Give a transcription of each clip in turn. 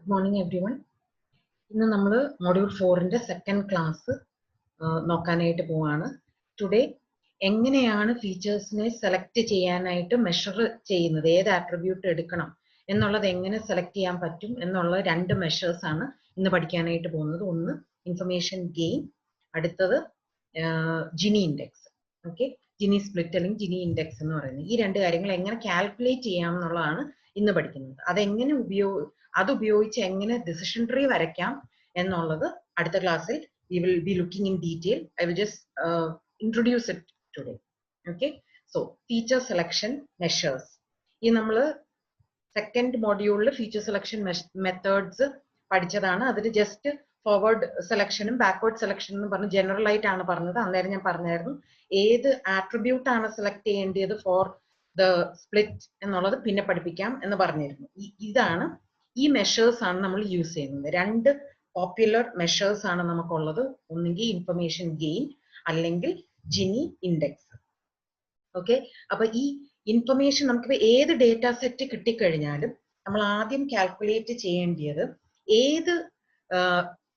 Good morning, everyone. ഇന്ന് നമ്മൾ module 4ന്റെ second class നോക്കാനായിട്ട് പോവാണ്. ടുഡേ എങ്ങനെയാണ് ഫീച്ചേഴ്സിനെ സെലക്ട് ചെയ്യാനായിട്ട് മെഷർ ചെയ്യുന്നത്, ഏത് ആട്രിബ്യൂട്ട് എടുക്കണം എന്നുള്ളത് എങ്ങനെ സെലക്ട് ചെയ്യാൻ പറ്റും എന്നുള്ള രണ്ട് മെഷേഴ്സ് ആണ് ഇന്ന് പഠിക്കാനായിട്ട് പോകുന്നത്. ഒന്ന് ഇൻഫർമേഷൻ ഗെയിൻ, അടുത്തത് Jini index. Okay, Jini split അല്ലെങ്കിൽ ജിനി ഇൻഡെക്സ് എന്ന് പറയുന്നത്. ഈ രണ്ട് കാര്യങ്ങൾ എങ്ങനെ കാൽക്കുലേറ്റ് ചെയ്യാം എന്നുള്ളതാണ് ഇന്ന് പഠിക്കുന്നത്. അതെങ്ങനെ അതുപയോഗിച്ച് എങ്ങനെ ഡിസിഷൻ ട്രീ വരയ്ക്കാം എന്നുള്ളത് അടുത്ത ക്ലാസ്സിൽ we will be looking in detail. I will just introduce it today. Okay, so feature selection measures. ഈ നമ്മൾ സെക്കൻഡ് മോഡ്യൂളിൽ ഫീച്ചർ സെലക്ഷൻ മെത്തേഡ്സ് പഠിച്ചതാണ്. അതിൽ ജസ്റ്റ് ഫോർവേഡ് സെലക്ഷനും ബാക്ക്വേർഡ് സെലക്ഷനും എന്ന് പറഞ്ഞ് ജനറൽ ആയിട്ടാണ് പറഞ്ഞത്. അന്നേരം ഞാൻ പറഞ്ഞായിരുന്നു ഏത് ആട്രിബ്യൂട്ട് ആണ് സെലക്ട് ചെയ്യേണ്ടത് ഫോർ ദ സ്പ്ലിറ്റ് എന്നുള്ളത് പിന്നെ പഠിപ്പിക്കാം എന്ന് പറഞ്ഞിരുന്നു. ഇതാണ് ഈ മെഷേഴ്സ് ആണ് നമ്മൾ യൂസ് ചെയ്യുന്നത്. രണ്ട് പോപ്പുലർ മെഷേഴ്സ് ആണ് നമുക്കുള്ളത്. ഒന്നുകിൽ ഇൻഫർമേഷൻ ഗെയിൻ അല്ലെങ്കിൽ ജിനി ഇൻഡെക്സ്. ഓക്കെ, അപ്പൊ ഈ ഇൻഫർമേഷൻ നമുക്ക് ഏത് ഡേറ്റ സെറ്റ് കിട്ടിക്കഴിഞ്ഞാലും നമ്മൾ ആദ്യം കാൽക്കുലേറ്റ് ചെയ്യേണ്ടത് ഏത്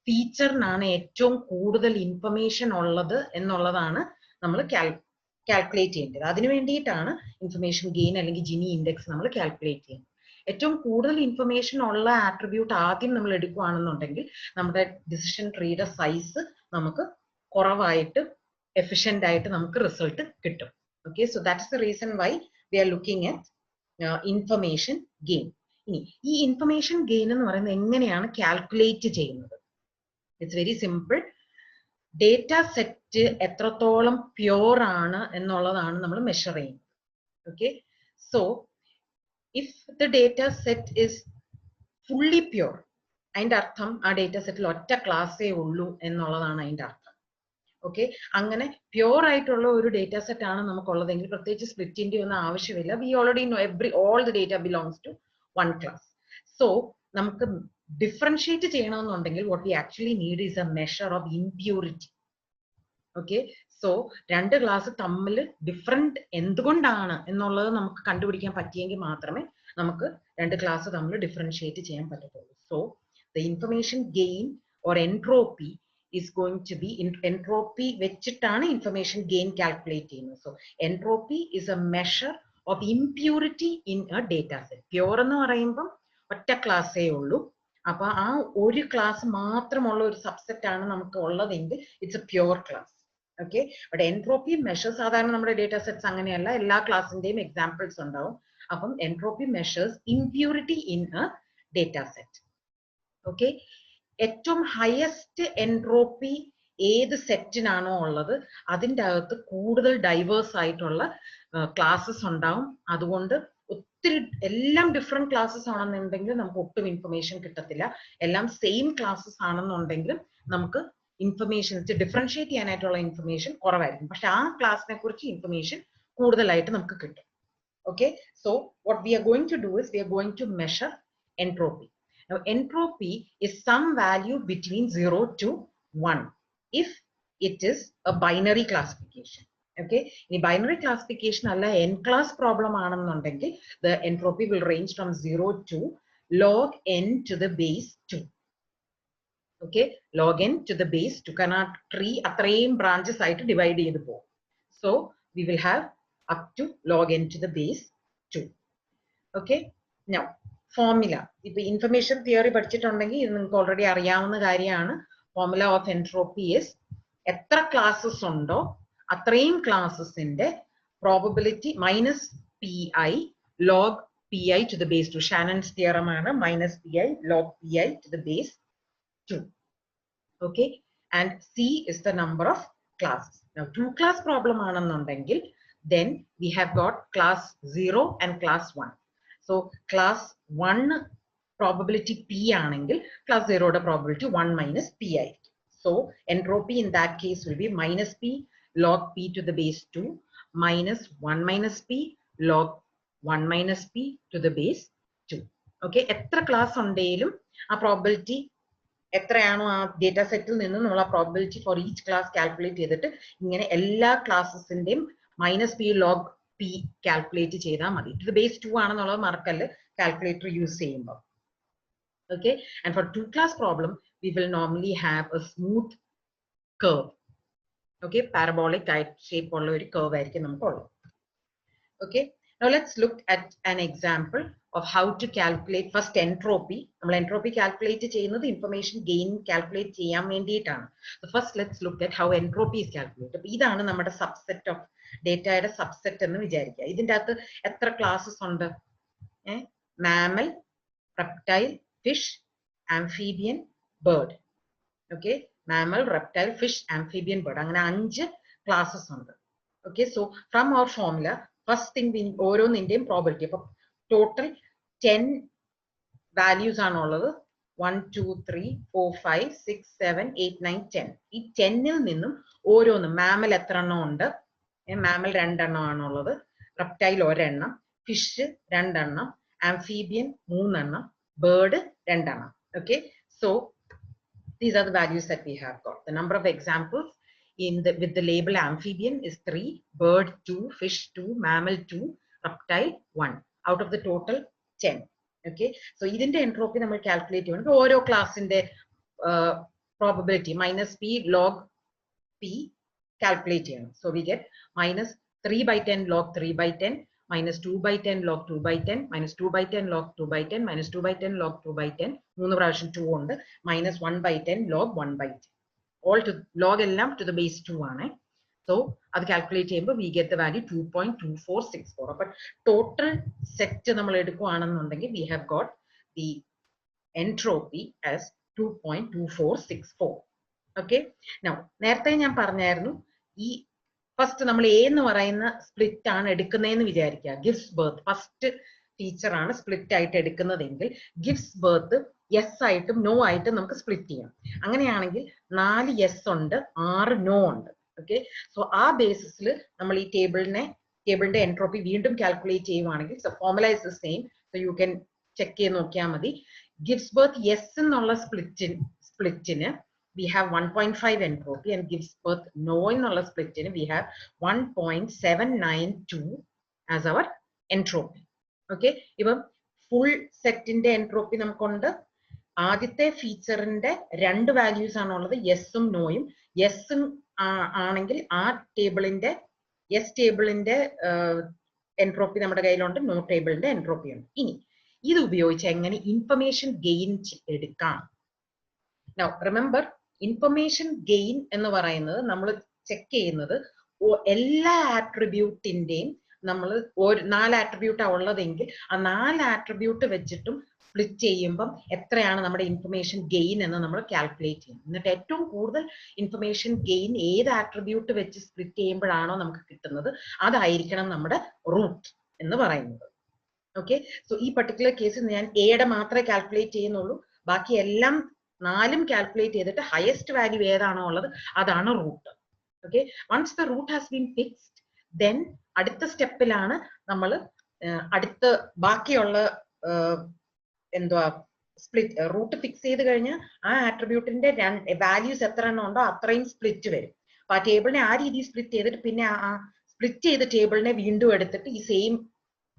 ഫീച്ചറിനാണ് ഏറ്റവും കൂടുതൽ ഇൻഫർമേഷൻ ഉള്ളത് എന്നുള്ളതാണ് നമ്മൾ കാൽക്കുലേറ്റ് ചെയ്യേണ്ടത്. അതിനു വേണ്ടിയിട്ടാണ് ഇൻഫർമേഷൻ ഗെയിൻ അല്ലെങ്കിൽ ജിനി ഇൻഡെക്സ് നമ്മൾ കാൽക്കുലേറ്റ് ചെയ്യുന്നത്. ഏറ്റവും കൂടുതൽ ഇൻഫർമേഷൻ ഉള്ള ആട്രിബ്യൂട്ട് ആദ്യം നമ്മൾ എടുക്കുകയാണെന്നുണ്ടെങ്കിൽ നമ്മുടെ ഡിസിഷൻ ട്രീയുടെ സൈസ് നമുക്ക് കുറവായിട്ട് എഫിഷ്യന്റ് ആയിട്ട് നമുക്ക് റിസൾട്ട് കിട്ടും. Okay, so that is the reason why we are looking at information gain. ഇനി ഈ ഇൻഫർമേഷൻ ഗെയിൻ എന്ന് പറയുന്നത് എങ്ങനെയാണ് കാൽക്കുലേറ്റ് ചെയ്യുന്നത്? It's very simple. Data set എത്രത്തോളം പ്യോർ ആണ് എന്നുള്ളതാണ് നമ്മൾ മെഷർ ചെയ്യുന്നത്. Okay, so if the data set is fully pure, അതിന്റെ അർത്ഥം ആ ഡേറ്റ സെറ്റിൽ ഒറ്റ ക്ലാസ്സേ ഉള്ളൂ എന്നുള്ളതാണ് അതിന്റെ അർത്ഥം. ഓക്കെ, അങ്ങനെ പ്യോർ ആയിട്ടുള്ള ഒരു ഡേറ്റ സെറ്റ് ആണ് നമുക്കുള്ളതെങ്കിൽ പ്രത്യേകിച്ച് സ്പ്ലിറ്റിന്റെ ഒന്നും ആവശ്യമില്ല. We already know all the data belongs to one class. So നമുക്ക് ഡിഫറൻഷിയേറ്റ് ചെയ്യണമെന്നുണ്ടെങ്കിൽ what we actually need is a measure of impurity. Okay, so രണ്ട് ക്ലാസ് തമ്മിൽ ഡിഫറെന്റ് എന്തുകൊണ്ടാണ് എന്നുള്ളത് നമുക്ക് കണ്ടുപിടിക്കാൻ പറ്റിയെങ്കിൽ മാത്രമേ നമുക്ക് രണ്ട് ക്ലാസ് തമ്മിൽ ഡിഫറൻഷിയേറ്റ് ചെയ്യാൻ പറ്റത്തുള്ളൂ. So the information gain or entropy is going to be entropy വെച്ചിട്ടാണ് ഇൻഫർമേഷൻ ഗെയിൻ കാൽക്കുലേറ്റ് ചെയ്യുന്നത്. So entropy is a measure of impurity in a data set. Pure എന്ന് പറയുമ്പം ഒറ്റ ക്ലാസ്സേ ഉള്ളൂ. അപ്പൊ ആ ഒരു ക്ലാസ് മാത്രമുള്ള ഒരു സബ്സെറ്റ് ആണ് നമുക്ക് ഉള്ളതെങ്കിൽ it's A pure class. Okay, but entropy measure സാധാരണ നമ്മുടെ ഡേറ്റ സെറ്റ്സ് അങ്ങനെയല്ല, എല്ലാ ക്ലാസിന്റെയും എക്സാമ്പിൾസ് ഉണ്ടാവും. അപ്പം entropy measures impurity in A data set. Okay, ഏറ്റവും ഹയസ്റ്റ് എൻട്രോപ്പി ഏത് സെറ്റിനാണോ ഉള്ളത് അതിൻ്റെ അകത്ത് കൂടുതൽ ഡൈവേഴ്സ് ആയിട്ടുള്ള ക്ലാസ്സസ് ഉണ്ടാവും. അതുകൊണ്ട് ഒത്തിരി എല്ലാം ഡിഫറെന്റ് ക്ലാസ്സസ് ആണെന്നുണ്ടെങ്കിൽ നമുക്ക് ഒട്ടും ഇൻഫർമേഷൻ കിട്ടത്തില്ല. എല്ലാം സെയിം ക്ലാസ്സസ് ആണെന്നുണ്ടെങ്കിലും നമുക്ക് ഇൻഫർമേഷൻ ഡിഫറൻഷിയേറ്റ് ചെയ്യാനായിട്ടുള്ള ഇൻഫർമേഷൻ കുറവായിരിക്കും. പക്ഷെ ആ ക്ലാസ്സിനെ കുറിച്ച് ഇൻഫർമേഷൻ കൂടുതലായിട്ട് നമുക്ക് കിട്ടും. Okay, so what we are going to do is we are going to measure entropy. Now, entropy is some value between 0 to 1 if it is a binary classification. Okay, in binary classification alla n class problem aanennundengil the entropy will range from 0 to log n to the base 2. Okay, log n to the base 2 kana tree atrayum branches aayittu divide cheyidu po. So we will have up to log n to the base 2. Okay, now formula ഇപ്പൊ information theory പഠിച്ചിട്ടുണ്ടെങ്കിൽ ഇത് നിങ്ങൾക്ക് already അറിയാവുന്ന കാര്യമാണ്. Formula of entropy is എത്ര classes ഉണ്ടോ അത്രയും ക്ലാസ്സസിന്റെ probability minus p i log p i to the base 2. Shannon's theorem ആണ് minus p i log p i to the base 2. Okay, and c is the number of classes. Now 2 class problem ആണെന്നുണ്ടെങ്കിൽ then we have got class 0 and class 1. So class 1 probability p ആണെങ്കിൽ class 0 യുടെ probability 1 minus p ആയിരിക്കും. So entropy in that case will be minus p log p to the base 2 minus 1 minus p log 1 minus p to the base 2. Okay, എത്ര class ഉണ്ടെങ്കിലും ആ probability എത്രയാണോ ആ data സെറ്റിൽ നിന്ന് നമ്മൾ ആ probability for each class calculate ചെയ്തിട്ട് ഇങ്ങനെ എല്ലാ ക്ലാസ്സസിന്റെയും minus p log p calculate ചെയ്താൽ മതി. ഇത് ബേസ് 2 ആണെന്നുള്ളത് മറക്കല്ല് കാൽക്കുലേറ്റർ യൂസ് ചെയ്യുമ്പോൾ. Okay, and for 2-class problem, we will normally have a smooth curve. Okay, parabolic type shape ഉള്ള ഒരു curve ആയിരിക്കും നമുക്കുള്ളത്. Okay, now let's look at an example of how to calculate first entropy. നമ്മൾ entropy calculate ചെയ്യുന്നത് information gain calculate ചെയ്യാൻ വേണ്ടിയിട്ടാണ്. So first let's look at how entropy is calculated. അപ്പോൾ ഇതാണ് നമ്മുടെ subset of ഡേറ്റയുടെ subset എന്ന് വിചാരിക്കുക. ഇതിൻ്റെ അകത്ത് എത്ര ക്ലാസ്സസ് ഉണ്ട്? Mammal, reptile, fish, amphibian, bird. Okay, mammal, reptile, fish, amphibian, bird. അങ്ങനെ 5 classes ഉണ്ട്. Okay, so from our formula, first thing we ഓരോന്നിന്റെയും probability. അപ്പോൾ total 10 values ആണുള്ളത്. 1, 2, 3, 4, 5, 6, 7, 8, 9, 10. ഈ 10ൽ നിന്നും ഓരോന്ന് മാമൽ എത്ര എണ്ണം ഉണ്ട്? മാമൽ 2 എണ്ണം ആണുള്ളത്, reptile 1 എണ്ണം, ഫിഷ് 2 എണ്ണം, amphibian 3 എണ്ണം, bird 2 എണ്ണം. Okay, so these are the values that we have got. The number of examples with the label amphibian is 3, bird 2, fish 2, mammal 2, reptile 1 out of the total 10. Okay, so ഇതിന്റെ entropy നമ്മൾ calculate ചെയ്യണം. ഓരോ ക്ലാസിന്റെ probability minus p log p calculate ചെയ്യണം. So we get minus 3/10 log 3/10, minus 2/10 log 2/10, minus 2/10 log 2/10, minus 2/10 log 2/10, 3 പ്രാവശ്യം 2 ഉണ്ട്, minus 1/10 log 1/10. All to log എല്ലാം to the base 2 ആണ്. So അത് calculate ചെയ്യുമ്പോൾ we get the value 2.2464. അപ്പോൾ total set നമ്മൾ എടുക്കുകയാണെന്നുണ്ടെങ്കിൽ we have got the entropy as 2.2464. Okay, now നേരത്തെ ഞാൻ പറഞ്ഞായിരുന്നു ഈ ഫസ്റ്റ് നമ്മൾ എ എന്ന് പറയുന്ന സ്പ്ലിറ്റ് ആണ് എടുക്കുന്നതെന്ന് വിചാരിക്കുക. ഗിവ്സ് ബർത്ത് ഫസ്റ്റ് ഫീച്ചർ ആണ് സ്പ്ലിറ്റ് ആയിട്ട് എടുക്കുന്നതെങ്കിൽ ഗിവ്സ് ബർത്ത് യെസ് ആയിട്ടും നോ ആയിട്ടും നമുക്ക് സ്പ്ലിറ്റ് ചെയ്യാം. അങ്ങനെയാണെങ്കിൽ 4 യെസ് ഉണ്ട്, 6 നോ ഉണ്ട്. ഓക്കെ, സോ ആ ബേസിസിൽ നമ്മൾ ഈ ടേബിളിന്റെ എൻട്രോപ്പി വീണ്ടും കാൽക്കുലേറ്റ് ചെയ്യുവാണെങ്കിൽ formula is the same. So you can check ചെയ്ത് നോക്കിയാൽ മതി. ഗിവ്സ് ബർത്ത് യെസ് എന്നുള്ള സ്പ്ലിറ്റിന് we have 1.5 entropy, and gives birth no എന്നുള്ള സ്പ്ലിറ്റിന് we have 1.792 as our entropy. Okay, ഇപ്പം ഫുൾ സെറ്റിന്റെ എൻട്രോപ്പി നമുക്കുണ്ട്. ആദ്യത്തെ ഫീച്ചറിന്റെ 2 വാല്യൂസ് ആണുള്ളത്, യെസ്സും നോയും. യെസ് ആണെങ്കിൽ ആ ടേബിളിന്റെ യെസ് ടേബിളിന്റെ എൻട്രോപ്പി നമ്മുടെ കയ്യിലുണ്ട്, നോ ടേബിളിന്റെ എൻട്രോപ്പി ഉണ്ട്. ഇനി ഇത് ഉപയോഗിച്ച് എങ്ങനെ ഇൻഫർമേഷൻ ഗെയിൻ എടുക്കാം? Now remember, ഇൻഫർമേഷൻ ഗെയിൻ എന്ന് പറയുന്നത് നമ്മൾ ചെക്ക് ചെയ്യുന്നത് എല്ലാ ആട്രിബ്യൂട്ടിന്റെയും നമ്മൾ 4 ആട്രിബ്യൂട്ടാ ഉള്ളതെങ്കിൽ ആ 4 ആട്രിബ്യൂട്ട് വെച്ചിട്ടും സ്പ്ലിറ്റ് ചെയ്യുമ്പം എത്രയാണ് നമ്മുടെ ഇൻഫർമേഷൻ ഗെയിൻ എന്ന് നമ്മൾ കാൽക്കുലേറ്റ് ചെയ്യും. എന്നിട്ട് ഏറ്റവും കൂടുതൽ ഇൻഫർമേഷൻ ഗെയിൻ ഏത് ആട്രിബ്യൂട്ട് വെച്ച് സ്പ്ലിറ്റ് ചെയ്യുമ്പോഴാണോ നമുക്ക് കിട്ടുന്നത് അതായിരിക്കണം നമ്മുടെ റൂട്ട് എന്ന് പറയുന്നത്. ഓക്കെ, സോ ഈ പർട്ടിക്കുലർ കേസിൽ ഞാൻ എയുടെ മാത്രമേ കാൽക്കുലേറ്റ് ചെയ്യുന്നുള്ളൂ. ബാക്കി എല്ലാം 4ഉം കാൽക്കുലേറ്റ് ചെയ്തിട്ട് ഹയസ്റ്റ് വാല്യൂ ഏതാണോ ഉള്ളത് അതാണ് root. Okay, once the root has been fixed, then അടുത്ത സ്റ്റെപ്പിലാണ് നമ്മൾ അടുത്ത ബാക്കിയുള്ള എന്തുവാ സ്പ്ലിറ്റ് റൂട്ട് ഫിക്സ് ചെയ്ത് കഴിഞ്ഞാൽ ആ ആട്രിബ്യൂട്ടിന്റെ വാല്യൂസ് എത്ര എണ്ണം ഉണ്ടോ അത്രയും സ്പ്ലിറ്റ് വരും. അപ്പൊ ആ ടേബിളിനെ ആ രീതിയിൽ സ്പ്ലിറ്റ് ചെയ്തിട്ട് പിന്നെ ആ സ്പ്ലിറ്റ് ചെയ്ത ടേബിളിനെ വീണ്ടും എടുത്തിട്ട് ഈ സെയിം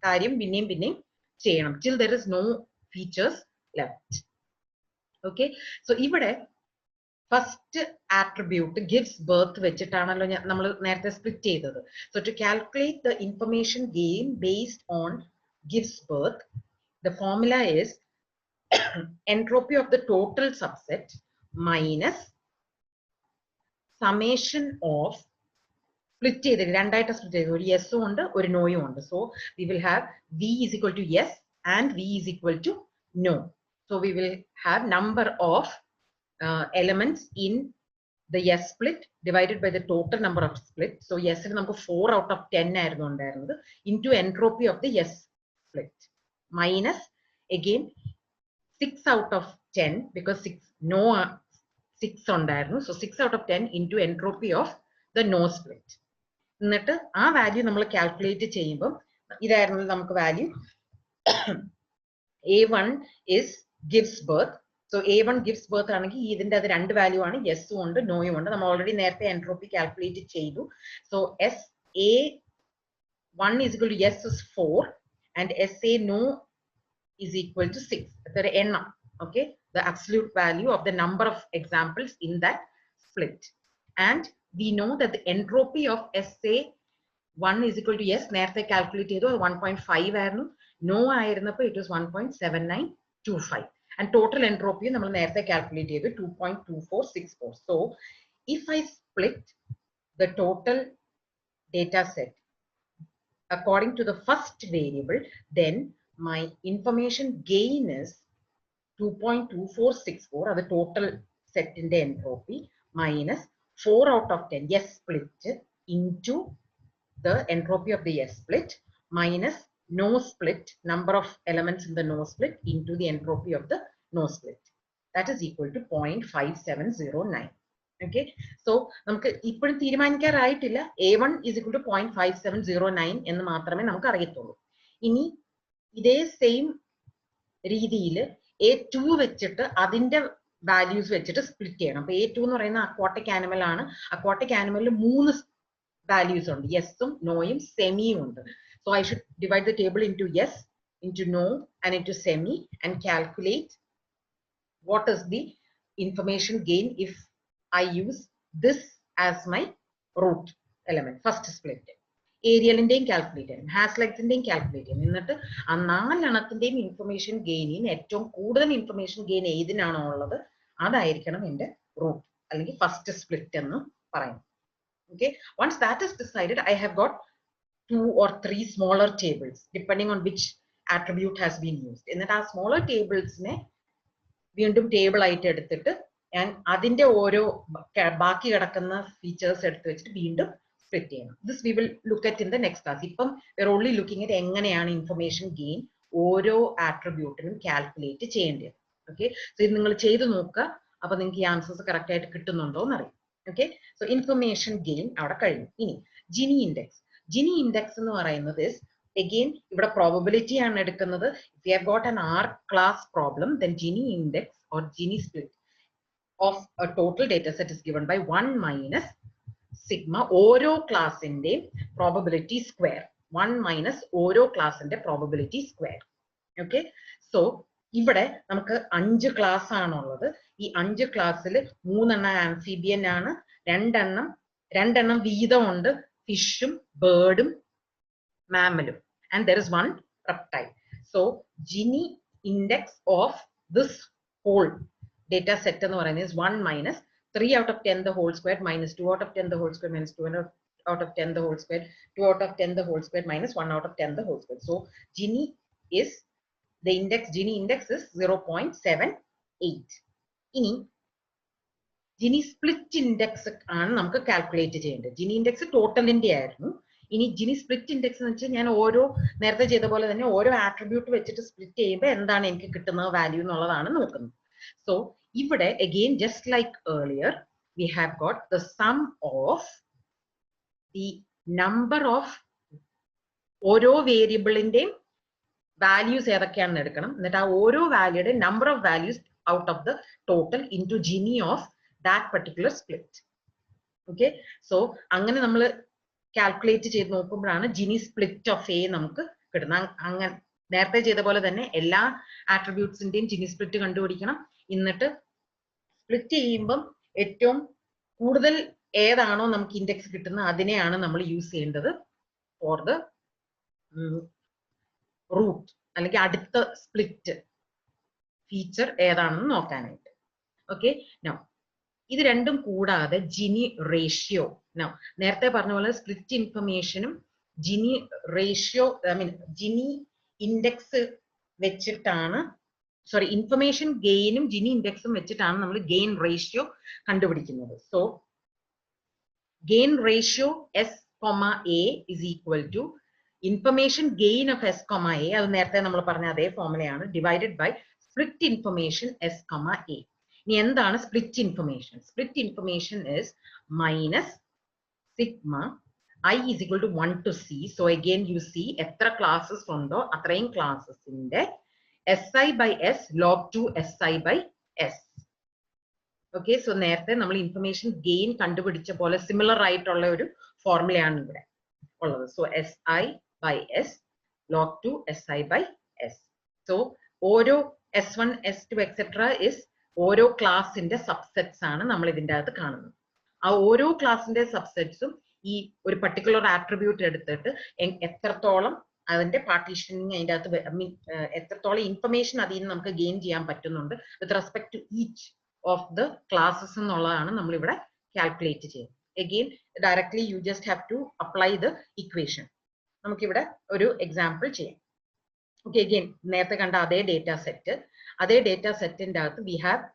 കാര്യം പിന്നെയും ചെയ്യണം till there is no features left. Okay, so ഇവിടെ ഫസ്റ്റ് ആട്രിബ്യൂട്ട് ഗിവ്സ് ബർത്ത് വെച്ചിട്ടാണല്ലോ നമ്മൾ നേരത്തെ സ്പ്ലിറ്റ് ചെയ്തത്. So to calculate the information gain based on gives birth, the formula is entropy of the total subset minus summation of split ചെയ്ത് രണ്ടായിട്ട് split ചെയ്ത് ഒരു യെസ്സും ഉണ്ട് ഒരു നോയും ഉണ്ട്. So we will have v is equal to yes and v is equal to no. So we will have number of elements in the yes split divided by the total number of split. So yes ന് നമുക്ക് 4 out of 10 ആയിരുന്നു ഉണ്ടായിരുന്നത് into entropy of the yes split minus again 6 out of 10 because 6 ഉണ്ടായിരുന്നു. So 6 out of 10 into entropy of the no split. എന്നിട്ട് ആ value നമ്മൾ calculate ചെയ്യുമ്പോൾ ഇതായിരുന്നു നമുക്ക് value. A1 is gives birth. So A1 gives birth ആണെങ്കിൽ ഇതിന്റെ അത് 2 വാല്യൂ ആണ്, യെസ്സും ഉണ്ട് നോയും ഉണ്ട്. നമ്മൾ ഓൾറെഡി നേരത്തെ എൻട്രോപ്പി കാൽക്കുലേറ്റ് ചെയ്തു. So SA1 is equal to yes is 4 and SA no is equal to 6. അതൊരു എണ്ണം. Okay, the absolute value of the number of examples in that split. And we know that the entropy of SA1 is equal to yes, നേരത്തെ calculate ചെയ്തു 1.5 ആയിരുന്നു, no ആയിരുന്നപ്പോൾ it was 1.7925. And total entropy നമ്മൾ നേരത്തെ calculate ചെയ്തു 2.2464. So if I split the total data set according to the first variable, then my information gain is 2.2464, അത് total set in the entropy, minus 4 out of 10 yes split into the entropy of the yes split, minus no split, number of elements in the no split, into the entropy of the no split. That is equal to 0.5709. Okay, so നമുക്ക് ഇപ്പോഴും തീരുമാനിക്കാറായിട്ടില്ല. A1 is equal to 0.5709 എന്ന് മാത്രമേ നമുക്ക് അറിയത്തുള്ളൂ. ഇനി ഇതേ same രീതിയിൽ A2 വെച്ചിട്ട് അതിന്റെ വാല്യൂസ് വെച്ചിട്ട് സ്പ്ലിറ്റ് ചെയ്യണം. അപ്പൊ A2 എന്ന് പറയുന്ന അക്വാട്ടിക് ആനിമൽ ആണ്. അക്വാട്ടിക് ആനിമലിൽ 3 values ഉണ്ട്, യെസും നോയും സെമിയും ഉണ്ട്. So I should divide the table into yes, into no, and into semi, and calculate what is the information gain if I use this as my root element, first split. ഏരിയലിന്റെയും calculate ചെയ്യണം, ഹാസ്ലെറ്റിന്റെയും calculate ചെയ്യണം. എന്നിട്ട് ആ 4 എണ്ണത്തിന്റെയും information ഗെയിനിന് ഏറ്റവും കൂടുതൽ information gain ഏതിനാണോ ഉള്ളത് അതായിരിക്കണം എന്റെ റൂട്ട് അല്ലെങ്കിൽ ഫസ്റ്റ് സ്പ്ലിറ്റ് എന്ന് പറയുന്നത്. Okay, once that is decided, I have got 2 or 3 smaller tables depending on which attribute has been used. എന്നിട്ട് ആ smaller tablesനെ വീണ്ടും ടേബിൾ ആയിട്ട് എടുത്തിട്ട് ഞാൻ അതിന്റെ ഓരോ ബാക്കി കിടക്കുന്ന ഫീച്ചേഴ്സ് എടുത്ത് വെച്ചിട്ട് വീണ്ടും സ്പ്ലിറ്റ് ചെയ്യണം. This we will look at in the next class. ഇപ്പം we are only looking at എങ്ങനെയാണ് ഇൻഫർമേഷൻ ഗെയിൻ ഓരോ ആട്രിബ്യൂട്ടിനും കാൽക്കുലേറ്റ് ചെയ്യേണ്ടത്. ഓക്കെ, സോ ഇത് നിങ്ങൾ ചെയ്ത് നോക്കുക, അപ്പൊ നിങ്ങൾക്ക് ഈ ആൻസേഴ്സ് കറക്റ്റ് ആയിട്ട് കിട്ടുന്നുണ്ടോ എന്ന് അറിയാം. Okay, so information gain അവിടെ കഴിഞ്ഞു. ഇനി Gini index. Gini index എന്ന് പറയുന്നത് is again ഇവിടെ probability ആണ് എടുക്കുന്നത്. If you have got an R class problem, then Gini index or Gini split of a total data set is given by 1 minus sigma ഓരോ ക്ലാസിന്റെയും probability square. 1 minus ഓരോ ക്ലാസിന്റെ probability square. Okay, so ഇവിടെ നമുക്ക് 5 class ആണുള്ളത്. ഈ 5 ക്ലാസ്സിൽ 3 എണ്ണം amphibian ആണ്, 2 എണ്ണം വീതമുണ്ട്, ഫിഷും ബേർഡും മാമലും, and there is 1 reptile. So Gini index of this whole data set എന്ന് പറയുന്നത് is 1 minus 3 out of 10 the whole square minus 2 out of 10 the whole square minus 2 out of 10 the whole square, 2 out of 10 the whole square minus 1 out of 10 the whole square. So Gini is the index, Gini index is 0.78. ഇനി Gini split index ആണ് നമുക്ക് calculate ചെയ്യേണ്ടത്. Gini index ടോട്ടലിന്റെ ആയിരുന്നു. ഇനി Gini split index എന്ന് വെച്ചാൽ ഞാൻ ഓരോ നേരത്തെ ചെയ്ത പോലെ തന്നെ ഓരോ ആട്രിബ്യൂട്ട് വെച്ചിട്ട് സ്പ്ലിറ്റ് ചെയ്യുമ്പോൾ എന്താണ് എനിക്ക് കിട്ടുന്ന വാല്യൂ എന്നുള്ളതാണ് നോക്കുന്നത്. സോ ഇവിടെ again just like earlier we have got the sum of the number of ഓരോ വേരിയബിളിന്റെയും values ഏതൊക്കെയാണെന്ന് എടുക്കണം. എന്നിട്ട് ആ ഓരോ വാല്യൂയുടെ number of values out of the total into Gini of that particular split. Okay, so അങ്ങനെ നമ്മൾ കാൽക്കുലേറ്റ് ചെയ്ത് നോക്കുമ്പോഴാണ് Gini split of A നമുക്ക് കിട്ടുന്നത്. അങ്ങനെ നേരത്തെ ചെയ്ത പോലെ തന്നെ എല്ലാ ആട്രിബ്യൂട്ട്സിന്റെയും Gini split കണ്ടുപിടിക്കണം. എന്നിട്ട് സ്പ്ലിറ്റ് ചെയ്യുമ്പം ഏറ്റവും കൂടുതൽ ഏതാണോ നമുക്ക് ഇൻഡെക്സ് കിട്ടുന്നത് അതിനെയാണ് നമ്മൾ യൂസ് ചെയ്യേണ്ടത് ഫോർ ദ റൂട്ട് അല്ലെങ്കിൽ അടുത്ത സ്പ്ലിറ്റ് ഫീച്ചർ ഏതാണെന്ന് നോക്കാനായിട്ട്. ഓക്കെ, നൗ ഇത് രണ്ടും കൂടാതെ Gini റേഷ്യോ, നൗ നേരത്തെ പറഞ്ഞ പോലെ സ്പ്ലിറ്റ് ഇൻഫർമേഷനും Gini റേഷ്യോ Gini ഇൻഡെക്സ് വെച്ചിട്ടാണ്, സോറി ഇൻഫർമേഷൻ ഗെയിനും Gini ഇൻഡെക്സും വെച്ചിട്ടാണ് നമ്മൾ ഗെയിൻ റേഷ്യോ കണ്ടുപിടിക്കുന്നത്. So gain ratio S,A is equal to information gain of S,A, അത് നേരത്തെ നമ്മൾ പറഞ്ഞ അതേ ഫോർമുലയാണ്, divided by split information S,A. ഇനി എന്താണ് split information? Split information is minus sigma I is equal to 1 to C. So again you see എത്ര classes ഉണ്ടോ അത്രയും ക്ലാസ്സസിന്റെ SI by S log 2 SI by S. Okay, so നേരത്തെ നമ്മൾ information gain കണ്ടുപിടിച്ച പോലെ similar ആയിട്ടുള്ള ഒരു ഫോർമുലയാണ് ഇവിടെ ഉള്ളത്. So SI by S log 2 SI by S. So ഓരോ S1, S2, etc. is ഓരോ ക്ലാസിന്റെ സബ്സെറ്റ്സ് ആണ് നമ്മൾ ഇതിൻ്റെ അകത്ത് കാണുന്നത്. ആ ഓരോ ക്ലാസിന്റെ സബ്സെറ്റ്സും ഈ ഒരു പർട്ടിക്കുലർ ആട്രിബ്യൂട്ട് എടുത്തിട്ട് എത്രത്തോളം അതിന്റെ പാർട്ടീഷനിങ് അതിൻ്റെ അകത്ത് എത്രത്തോളം ഇൻഫർമേഷൻ അതിൽ നിന്ന് നമുക്ക് ഗെയിൻ ചെയ്യാൻ പറ്റുന്നുണ്ട് with respect to each of the classes എന്നുള്ളതാണ് നമ്മൾ ഇവിടെ കാൽക്കുലേറ്റ് ചെയ്യുന്നത്. Again, directly you just have to apply the equation. നമുക്കിവിടെ ഒരു എക്സാമ്പിൾ ചെയ്യാം. Okay, again, നേരത്തെ കണ്ട അതേ ഡേറ്റ സെറ്റിന്റെ അകത്ത്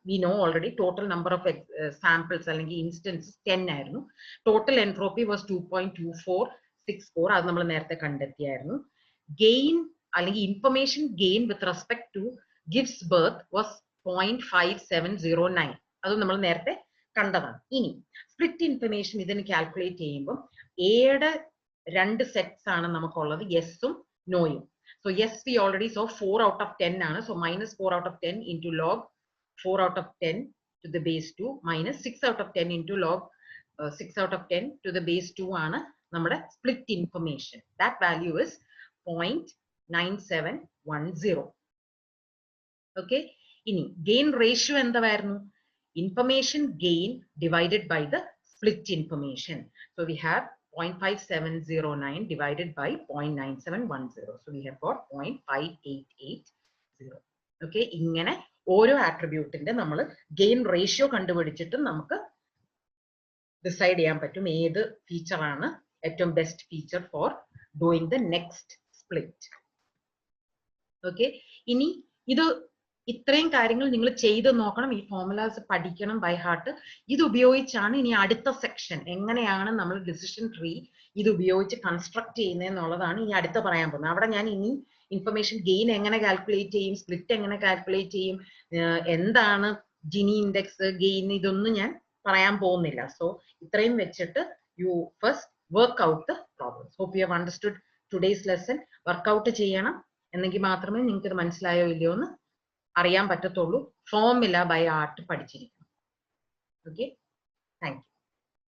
we know already total number of samples അല്ലെങ്കിൽ ഇൻസ്റ്റൻസസ് 10 ആയിരുന്നു. Total entropy was 2.2464. അത് നമ്മൾ നേരത്തെ കണ്ടെത്തിയായിരുന്നു. ഗെയിൻ അല്ലെങ്കിൽ information gain with respect to gives birth was 0.5709. അത് നമ്മൾ നേരത്തെ കണ്ടതാണ്. ഇനി സ്പ്ലിറ്റ് ഇൻഫർമേഷൻ ഇതിന് കാൽക്കുലേറ്റ് ചെയ്യുമ്പോൾ എയുടെ 2 സെറ്റ്സ് ആണ് നമുക്കുള്ളത്, യെസും നോയും. So yes, we already saw 4 out of 10 ആണ്. So minus 4 out of 10 into log 4 out of 10 to the base 2 minus 6 out of 10 into log 6 out of 10 to the base 2 ആണ് നമ്മുടെ split information. That value is 0.9710. Okay. ഇനി gain ratio എന്തായിരുന്നു? Information gain divided by the split information. So we have 0.5709 divided by 0.9710. So we have got 0.5880. Okay, ഇങ്ങനെ ഓരോ ആട്രിബ്യൂട്ടിന്റെ നമ്മൾ gain ratio കണ്ടുപിടിച്ചിട്ട് നമുക്ക് decide ചെയ്യാൻ പറ്റും ഏത് ഫീച്ചർ ആണ് ഏറ്റവും best feature four doing the next split. Okay, ഇനി ഇത് ഇത്രയും കാര്യങ്ങൾ നിങ്ങൾ ചെയ്ത് നോക്കണം, ഈ ഫോർമുലാസ് പഠിക്കണം ബൈ ഹാർട്ട്. ഇത് ഉപയോഗിച്ചാണ് ഇനി അടുത്ത സെക്ഷൻ എങ്ങനെയാണ് നമ്മൾ ഡിസിഷൻ ട്രീ ഇത് ഉപയോഗിച്ച് കൺസ്ട്രക്ട് ചെയ്യുന്നതെന്നുള്ളതാണ് ഇനി അടുത്ത പറയാൻ പോകുന്നത്. അവിടെ ഞാൻ ഇനി ഇൻഫർമേഷൻ ഗെയിൻ എങ്ങനെ കാൽക്കുലേറ്റ് ചെയ്യും, സ്പ്ലിറ്റ് എങ്ങനെ കാൽക്കുലേറ്റ് ചെയ്യും, എന്താണ് ജിനി ഇൻഡെക്സ്, ഗെയിൻ, ഇതൊന്നും ഞാൻ പറയാൻ പോകുന്നില്ല. സോ ഇത്രയും വെച്ചിട്ട് you first work out the problems. Hope you have understood today's lesson. Work out ചെയ്യണം, എന്നെങ്കിൽ മാത്രമേ നിങ്ങൾക്ക് ഇത് മനസ്സിലായോ ഇല്ലയോ എന്ന് അറിയാൻ പറ്റത്തുള്ളൂ. ഫോർമുല ബൈ ഹാർട്ട് പഠിച്ചിരിക്കണം. Okay, thank you.